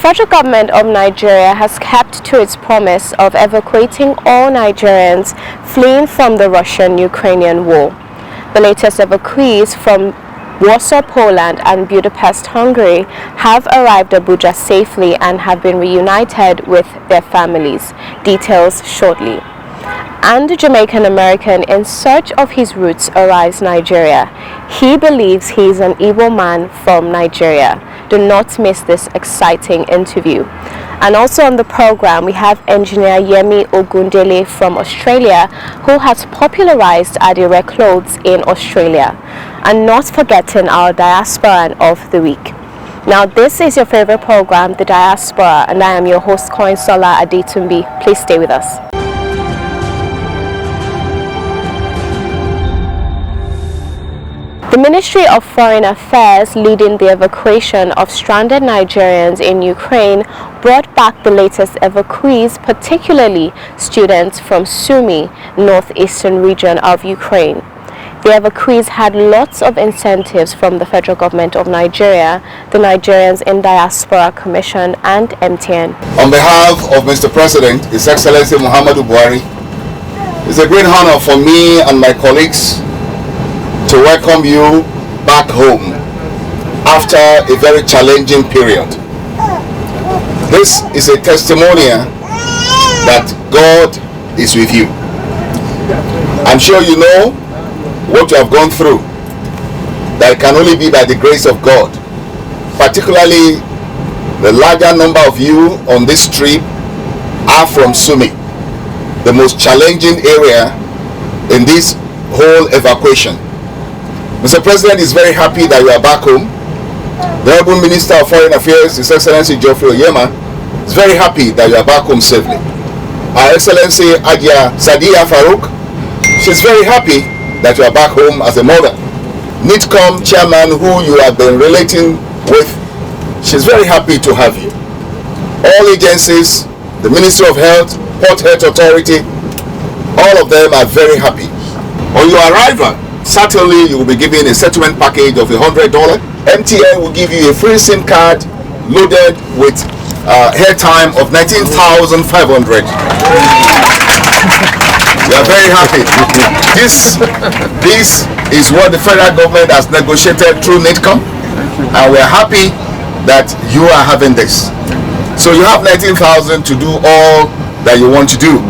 federal government of Nigeria has kept to its promise of evacuating all Nigerians fleeing from the Russian-Ukrainian war. The latest evacuees from Warsaw, Poland and Budapest, Hungary have arrived at Abuja safely and have been reunited with their families. Details shortly. And a Jamaican American in search of his roots arrives Nigeria. He believes he is an evil man from Nigeria. Do not miss this exciting interview. And also on the program, we have engineer Yemi Ogundele from Australia, who has popularized Adire clothes in Australia. And not forgetting our Diaspora of the week. Now, this is your favorite program, The Diaspora, and I am your host, Koinsola Adetumbi. Please stay with us. The Ministry of Foreign Affairs, leading the evacuation of stranded Nigerians in Ukraine, brought back the latest evacuees, particularly students from Sumy, northeastern region of Ukraine. The evacuees had lots of incentives from the federal government of Nigeria, the Nigerians in Diaspora Commission and MTN. On behalf of Mr. President, His Excellency Muhammadu Buhari, it's a great honor for me and my colleagues to welcome you back home after a very challenging period. This is a testimonial that God is with you. I'm sure you know what you have gone through, that can only be by the grace of God. Particularly, the larger number of you on this trip are from Sumy, the most challenging area in this whole evacuation. Mr. President is very happy that you are back home. The Honorable Minister of Foreign Affairs, His Excellency Geoffrey Oyema, is very happy that you are back home safely. Our Excellency Adia Sadiya Farouk, she's very happy that you are back home as a mother. NITCOM chairman, who you have been relating with, she's very happy to have you. All agencies, the Ministry of Health, Port Health Authority, all of them are very happy. On your arrival, certainly you will be given a settlement package of $100. MTN will give you a free SIM card loaded with airtime of 19,500. We are very happy. This is what the federal government has negotiated through NITCOM, and we are happy that you are having this. So you have 19,000 to do all that you want to do.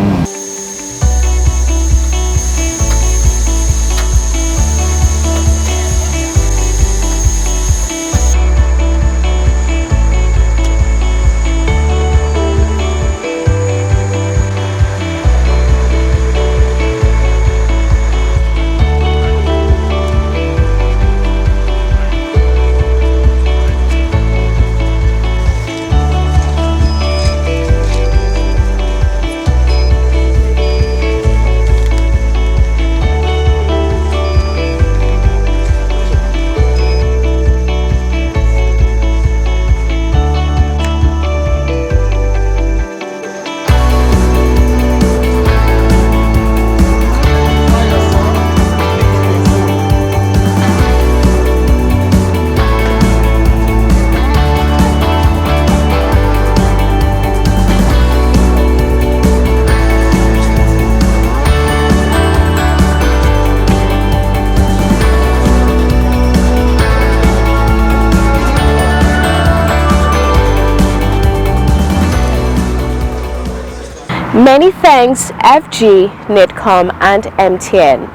Many thanks FG, NITCOM and MTN.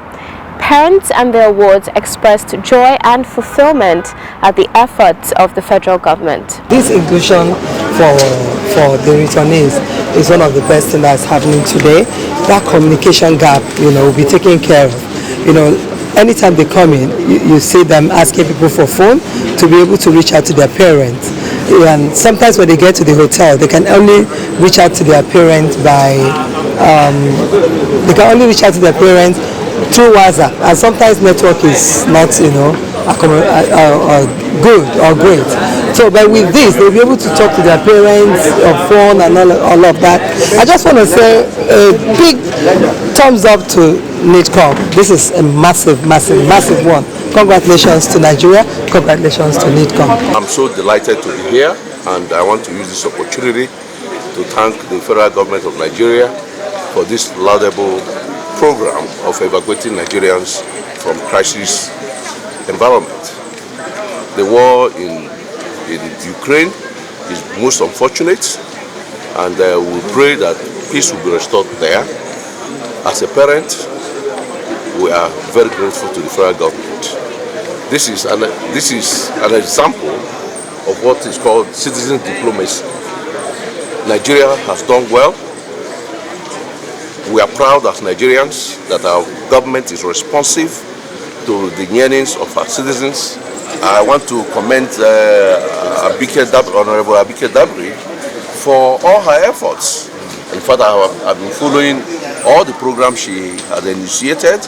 Parents and their wards expressed joy and fulfillment at the efforts of the federal government. This inclusion for the returnees is one of the best things that's happening today. That communication gap, will be taken care of. Anytime they come in, you see them asking people for phone to be able to reach out to their parents. And sometimes when they get to the hotel, they can only reach out to their parents through WhatsApp, and sometimes network is not, good or great. So, but with this, they'll be able to talk to their parents on phone and all of that. I just want to say a big thumbs up to NITCOM. This is a massive one. Congratulations to Nigeria. Congratulations to NITCOM. I'm so delighted to be here. and I want to use this opportunity to thank the federal government of Nigeria for this laudable program of evacuating Nigerians from crisis environment. The war in Ukraine is most unfortunate, and we pray that peace will be restored there. As a parent, we are very grateful to the federal government. This is an example of what is called citizen diplomacy. Nigeria has done well. We are proud as Nigerians that our government is responsive to the yearnings of our citizens. I want to commend Honorable Abike Dabri for all her efforts. In fact, I've been following all the programs she had initiated,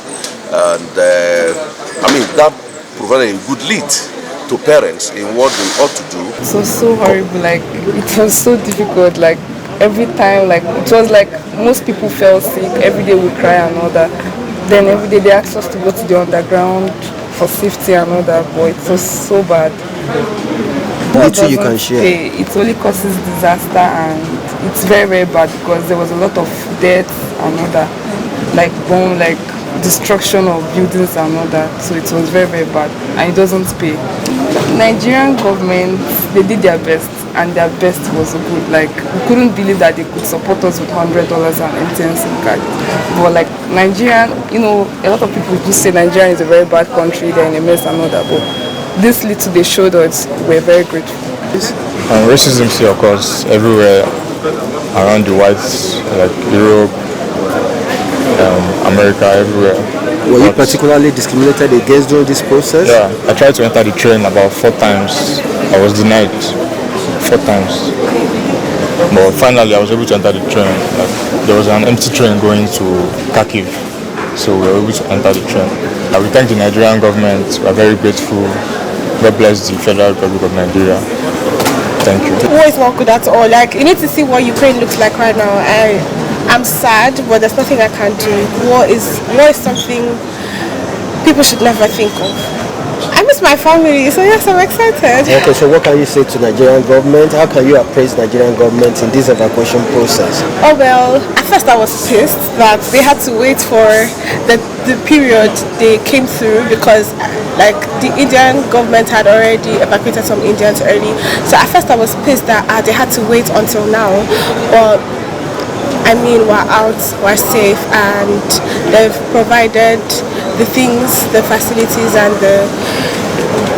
and that provided a good lead to parents in what they ought to do. It was so horrible, like it was so difficult, like every time, like it was like most people fell sick, every day we cry and all that. Then every day they asked us to go to the underground for safety and all that, but it was so bad. Little you can share. It only causes disaster, and it's very, very bad because there was a lot of death and all that, like bomb, like destruction of buildings and all that. So it was very, very bad, and it doesn't pay. Nigerian government, they did their best, and their best was good. Like we couldn't believe that they could support us with $100 and MTN SIM card. But like Nigerian, a lot of people just say Nigeria is a very bad country, they're in a mess and all that. But this little they showed us, we're very grateful. Racism still occurs everywhere around the whites, like Europe, America, everywhere. Were you particularly discriminated against during this process? Yeah, I tried to enter the train about 4 times. I was denied 4 times. But finally I was able to enter the train. Like, there was an empty train going to Kharkiv, so we were able to enter the train. We thank the Nigerian government. We are very grateful. God bless the Federal Republic of Nigeria. Thank you. War is not good at all. Like, you need to see what Ukraine looks like right now. I'm sad, but there's nothing I can do. War is something people should never think of. I miss my family, so yes, I'm excited. Okay, so what can you say to Nigerian government? How can you appraise Nigerian government in this evacuation process? Oh well, at first I was pissed that they had to wait for the period they came through, because like the Indian government had already evacuated some Indians early. So at first I was pissed that they had to wait until now, but I mean, we're out, we're safe, and they've provided the things, the facilities and the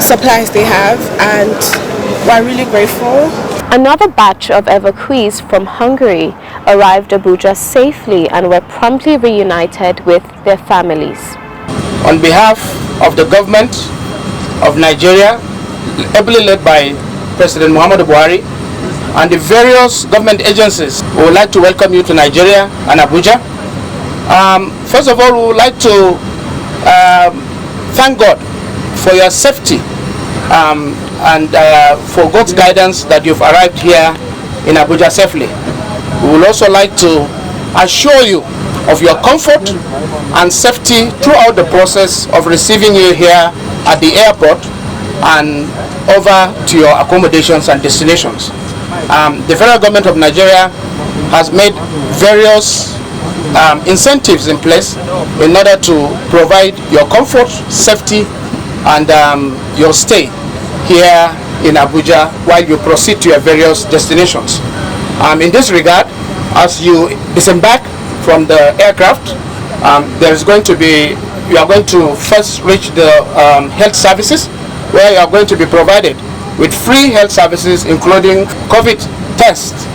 supplies they have, and we're really grateful. Another batch of evacuees from Hungary arrived Abuja safely and were promptly reunited with their families. On behalf of the government of Nigeria, ably led by President Muhammadu Buhari, and the various government agencies, we would like to welcome you to Nigeria and Abuja. First of all, we would like to thank God for your safety and for God's guidance that you've arrived here in Abuja safely. We would also like to assure you of your comfort and safety throughout the process of receiving you here at the airport and over to your accommodations and destinations. The federal government of Nigeria has made various incentives in place in order to provide your comfort, safety, and your stay here in Abuja while you proceed to your various destinations. In this regard, as you disembark from the aircraft, you are going to first reach the health services, where you are going to be provided with free health services including COVID tests.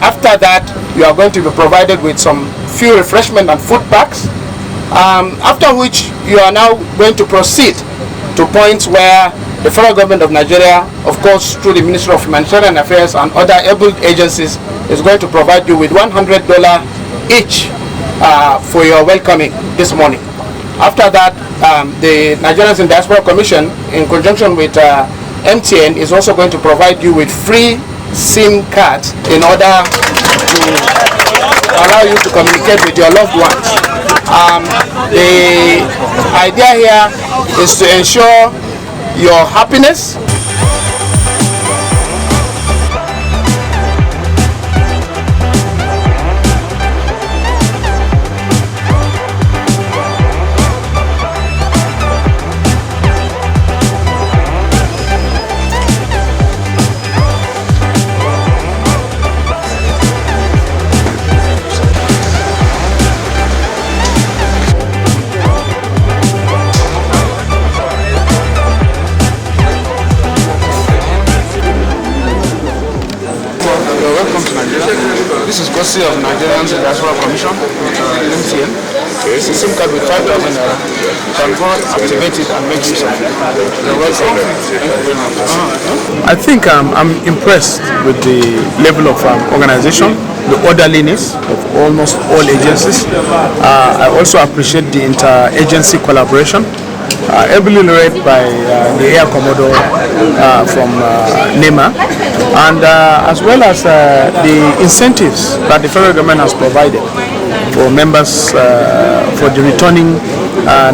After that, you are going to be provided with some few refreshment and food packs, after which you are now going to proceed to points where the federal government of Nigeria, of course through the Ministry of Humanitarian Affairs and other able agencies, is going to provide you with $100 each for your welcoming this morning. After that, the Nigerians in Diaspora Commission, in conjunction with MTN, is also going to provide you with free SIM cards in order to allow you to communicate with your loved ones. The idea here is to ensure your happiness Agency of Nigerians in Diaspora Commission, MTN. It's a SIM card with 5,000 naira. You can go activate it and make use of it. You're welcome. Thank you very much. I think I'm impressed with the level of organization, the orderliness of almost all agencies. I also appreciate the inter-agency collaboration, ably led by the Air Commodore from NEMA, and as well as the incentives that the federal government has provided for members, for the returning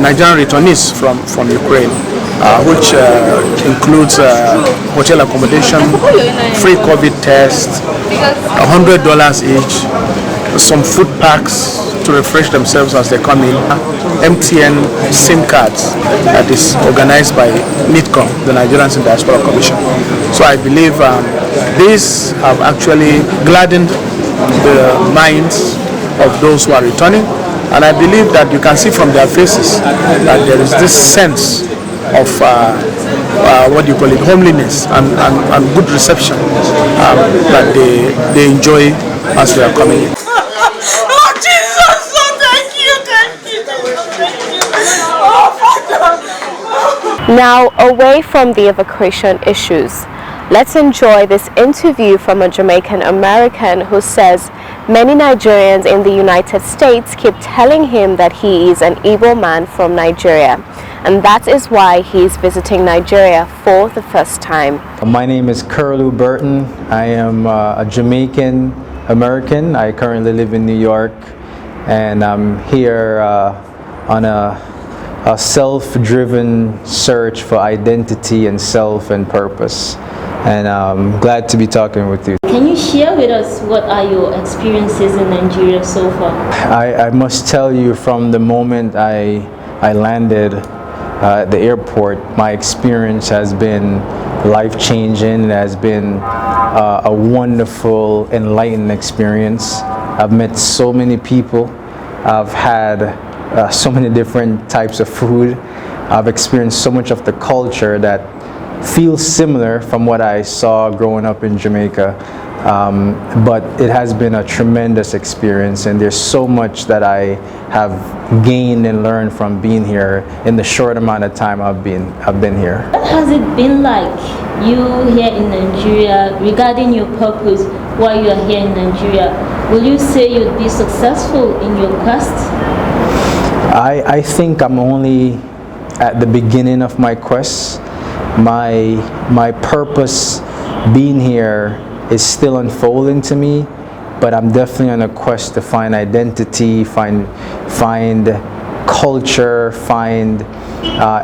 Nigerian returnees from Ukraine, which includes hotel accommodation, free COVID test, $100 each, some food packs to refresh themselves as they come in, MTN SIM cards that is organized by NITCOM, the Nigerians in Diaspora Commission. So I believe these have actually gladdened the minds of those who are returning, and I believe that you can see from their faces that there is this sense of what do you call it, homeliness and good reception that they enjoy as they are coming in. Oh Jesus! Oh, thank you. Oh Father. Now, away from the evacuation issues, let's enjoy this interview from a Jamaican American who says many Nigerians in the United States keep telling him that he is an evil man from Nigeria, and that is why he is visiting Nigeria for the first time. My name is Curlew Burton. I am a Jamaican American. I currently live in New York, and I'm here on a self-driven search for identity and self and purpose. And I'm glad to be talking with you. Can you share with us what are your experiences in Nigeria so far? I must tell you, from the moment I landed at the airport, my experience has been life-changing. It has been a wonderful, enlightening experience. I've met so many people. I've had so many different types of food. I've experienced so much of the culture that feels similar from what I saw growing up in Jamaica, but it has been a tremendous experience, and there's so much that I have gained and learned from being here in the short amount of time I've been here. What has it been like, you here in Nigeria, regarding your purpose while you are here in Nigeria? Will you say you'd be successful in your quest? I think I'm only at the beginning of my quest. My purpose being here is still unfolding to me, but I'm definitely on a quest to find identity, find culture, find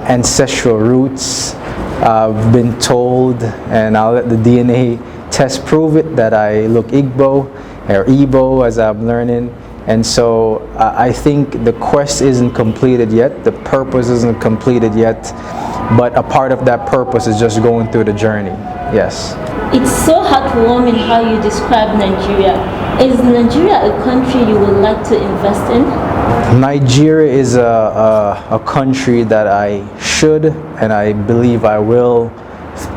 ancestral roots. I've been told, and I'll let the DNA test prove it, that I look Igbo or Igbo as I'm learning. And so I think the quest isn't completed yet, the purpose isn't completed yet, but a part of that purpose is just going through the journey, yes. It's so heartwarming how you describe Nigeria. Is Nigeria a country you would like to invest in? Nigeria is a country that I should, and I believe I will,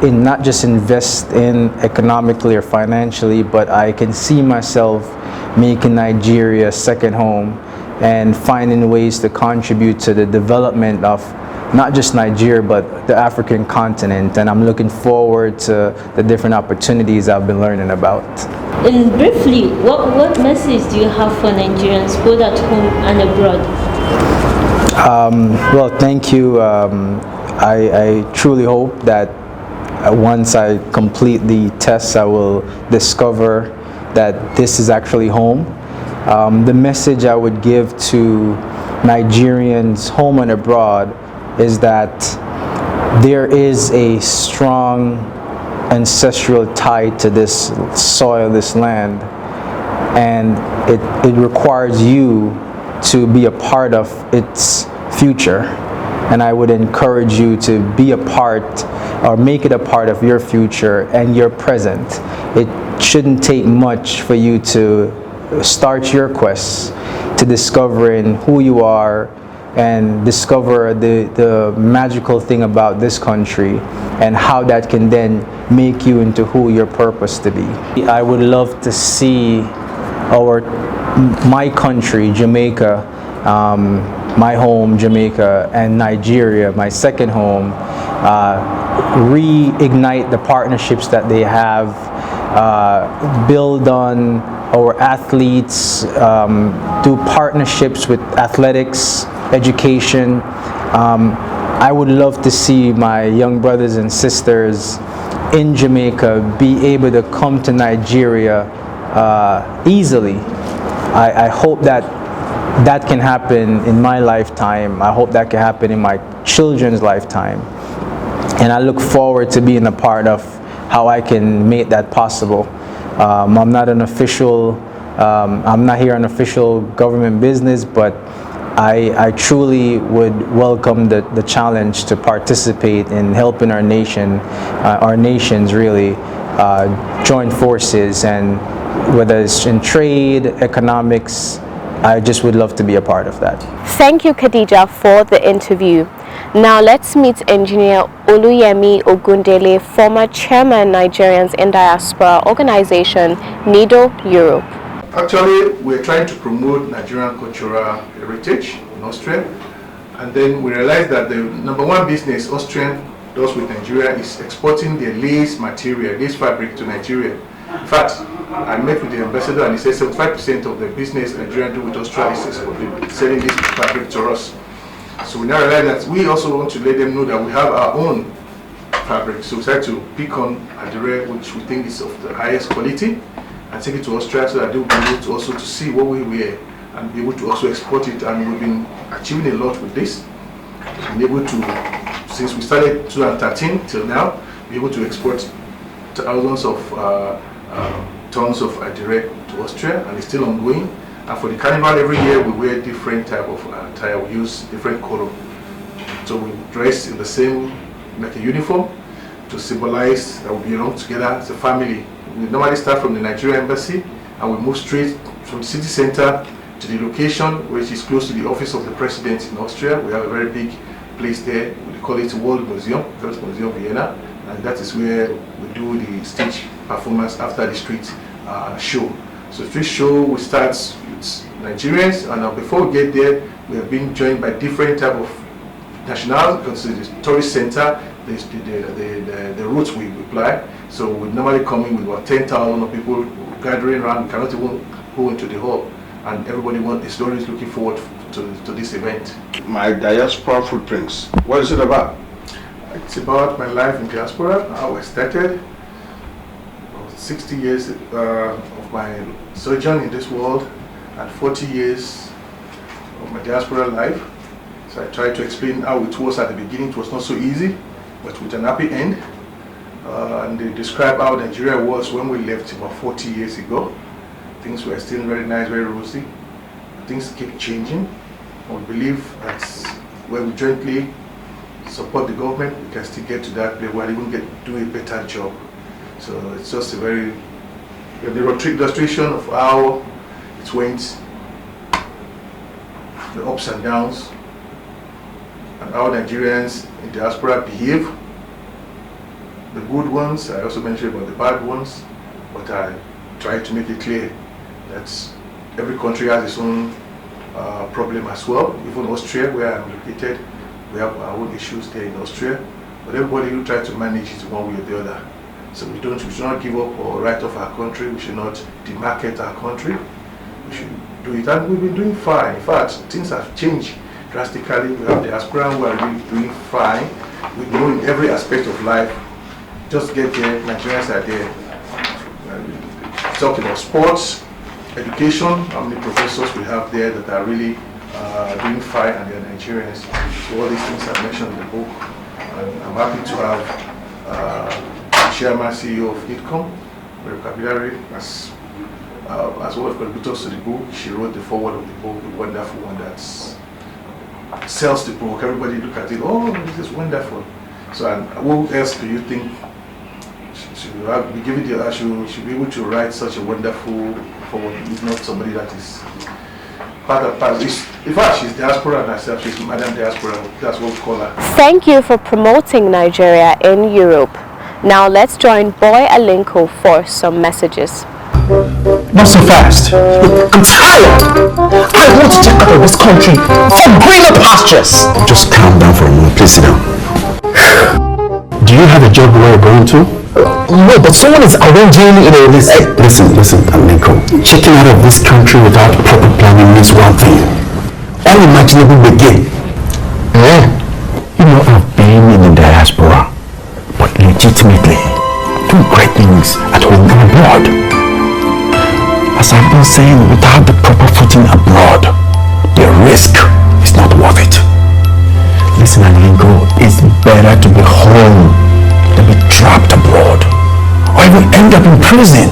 not just invest in economically or financially, but I can see myself making Nigeria a second home and finding ways to contribute to the development of not just Nigeria, but the African continent. And I'm looking forward to the different opportunities I've been learning about. And briefly, what message do you have for Nigerians, both at home and abroad? Well, thank you. I truly hope that once I complete the tests, I will discover that this is actually home. The message I would give to Nigerians home and abroad is that there is a strong ancestral tie to this soil, this land, and it requires you to be a part of its future. And I would encourage you to be a part, or make it a part of your future and your present. It shouldn't take much for you to start your quest to discovering who you are and discover the magical thing about this country and how that can then make you into who you're purposed to be. I would love to see my country, Jamaica, my home, Jamaica, and Nigeria, my second home, reignite the partnerships that they have, build on our athletes, do partnerships with athletics, education. I would love to see my young brothers and sisters in Jamaica be able to come to Nigeria easily. I hope that that can happen in my lifetime. I hope that can happen in my children's lifetime. And I look forward to being a part of how I can make that possible. I'm not an official, I'm not here on official government business, but I truly would welcome the challenge to participate in helping our nations really join forces, and whether it's in trade, economics, I just would love to be a part of that. Thank you, Khadija, for the interview. Now let's meet Engineer Oluyemi Ogundele, former chairman Nigerians in Diaspora organization, NIDO Europe. Actually, we're trying to promote Nigerian cultural heritage in Austria, and then we realized that the number one business Austrian does with Nigeria is exporting their lace material, lace fabric to Nigeria. In fact, I met with the ambassador and he said 75% of the business Nigeria do with Austria is selling this fabric to us. So we now realize that we also want to let them know that we have our own fabric. So we decided to pick on Adire, which we think is of the highest quality, and take it to Austria so that they will be able to also to see what we wear and be able to also export it. And we've been achieving a lot with this. We've been able to, since we started 2013 till now, be able to export thousands of tons of Adire to Austria, and it's still ongoing. And for the carnival, every year we wear different type of attire. We use different color. So we dress in the same, like a uniform, to symbolize that we belong together as a family. We normally start from the Nigerian embassy and we move straight from the city center to the location, which is close to the office of the president in Austria. We have a very big place there. We call it World Museum, First Museum Vienna, and that is where we do the stage performance after the street show. So street show, we start with Nigerians, and before we get there, we have been joined by different type of nationals, because it's the tourist center, the routes we apply. So we normally come in with about 10,000 people gathering around. We cannot even go into the hall, and everybody is always looking forward to this event. My diaspora footprints, what is it about? It's about my life in diaspora, how I started, 60 years of my sojourn in this world, and 40 years of my diaspora life. So I tried to explain how it was at the beginning. It was not so easy, but with an happy end. And they describe how Nigeria was when we left about 40 years ago. Things were still very nice, very rosy. Things keep changing. And we believe that when we jointly support the government, we can still get to that place where we even do a better job. So it's just a very, the illustration of how it went, the ups and downs, and how Nigerians in diaspora behave. The good ones, I also mentioned about the bad ones, but I try to make it clear that every country has its own problem as well. Even Austria, where I'm located, we have our own issues there in Austria, but everybody will try to manage it one way or the other. So we should not give up or write off our country. We should not demarket our country. We should do it, and we've been doing fine. In fact, things have changed drastically. We have diaspora who are really doing fine. We know in every aspect of life. Just get there, Nigerians are there. Talk about sports, education, how many professors we have there that are really doing fine, and they're Nigerians. So all these things are mentioned in the book. And I'm happy to have Chairman CEO of ITCOM, vocabulary, as one of contributors to the book. She wrote the foreword of the book, a wonderful one that sells the book. Everybody look at it, oh, this is wonderful. So, and who else do you think should be able to write such a wonderful foreword, if not somebody that is part of part? In fact, she's diaspora and herself, she's Madam Diaspora, that's what we call her. Thank you for promoting Nigeria in Europe. Now let's join Boy Alinko for some messages. Not so fast. I'm tired. I want to check out of this country for greener pastures. Just calm down for a moment. Please sit down. Do you have a job where you're going to? No, but someone is arranging, Listen, Alenko. Checking out of this country without proper planning means one thing. Unimaginable begin. You know, I've been in the diaspora, but legitimately doing great things at home and abroad. As I've been saying, without the proper footing abroad, the risk is not worth it. Listen, Alenko, it's better to be home than be trapped abroad, or even end up in prison.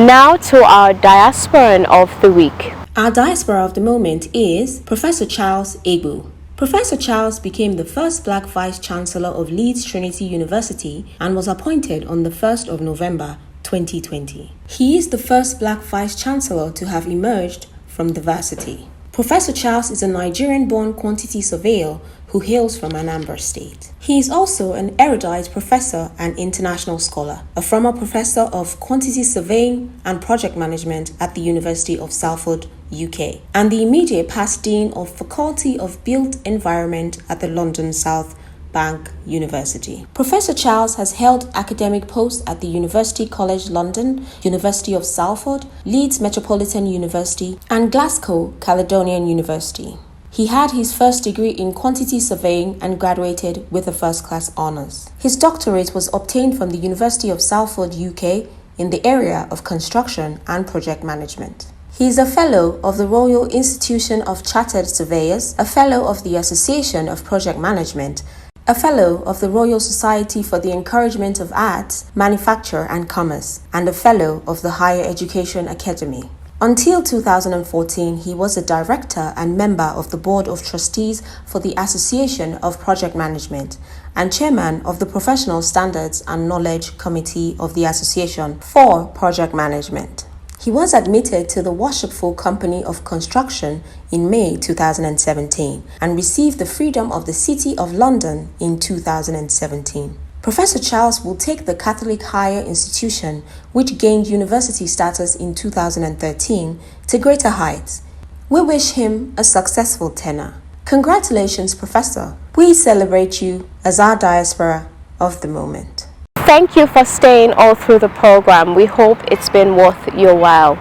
Now to our Diasporan of the Week. Our Diaspora of the moment is Professor Charles Egbo. Professor Charles became the first Black Vice-Chancellor of Leeds Trinity University and was appointed on the 1st of November 2020. He is the first Black Vice-Chancellor to have emerged from the varsity. Professor Charles is a Nigerian-born quantity surveyor who hails from Anambra State. He is also an erudite professor and international scholar, a former professor of quantity surveying and project management at the University of Salford, UK, and the immediate past Dean of Faculty of Built Environment at the London South Bank University. Professor Charles has held academic posts at the University College London, University of Salford, Leeds Metropolitan University, and Glasgow Caledonian University. He had his first degree in quantity surveying and graduated with a first-class honours. His doctorate was obtained from the University of Salford, UK, in the area of construction and project management. He is a Fellow of the Royal Institution of Chartered Surveyors, a Fellow of the Association of Project Management, a Fellow of the Royal Society for the Encouragement of Arts, Manufacture and Commerce, and a Fellow of the Higher Education Academy. Until 2014, he was a Director and Member of the Board of Trustees for the Association of Project Management and Chairman of the Professional Standards and Knowledge Committee of the Association for Project Management. He was admitted to the Worshipful Company of Construction in May 2017 and received the Freedom of the City of London in 2017. Professor Charles will take the Catholic Higher Institution, which gained university status in 2013, to greater heights. We wish him a successful tenure. Congratulations, Professor. We celebrate you as our Diaspora of the moment. Thank you for staying all through the program. We hope it's been worth your while.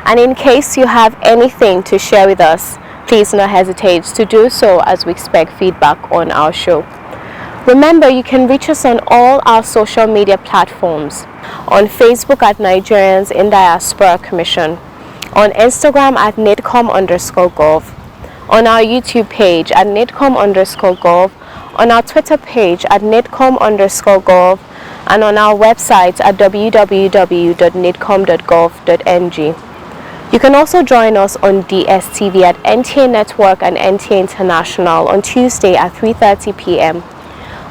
And in case you have anything to share with us, please don't hesitate to do so as we expect feedback on our show. Remember, you can reach us on all our social media platforms. On Facebook at Nigerians in Diaspora Commission, on Instagram at NIDCOM_gov, on our YouTube page at NIDCOM_gov, on our Twitter page at NIDCOM_gov, and on our website at www.nidcom.gov.ng. You can also join us on DSTV at NTA Network and NTA International on Tuesday at 3:30 p.m.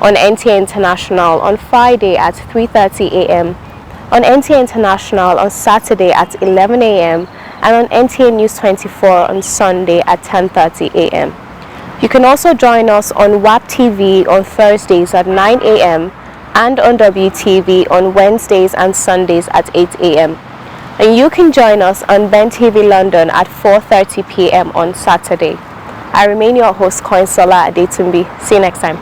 on NTA International on Friday at 3:30 a.m., on NTA International on Saturday at 11 a.m., and on NTA News 24 on Sunday at 10:30 a.m. You can also join us on WAP TV on Thursdays at 9 a.m. and on WTV on Wednesdays and Sundays at 8 a.m. And you can join us on Ben TV London at 4:30 p.m. on Saturday. I remain your host, Koinsola Adetumbi. See you next time.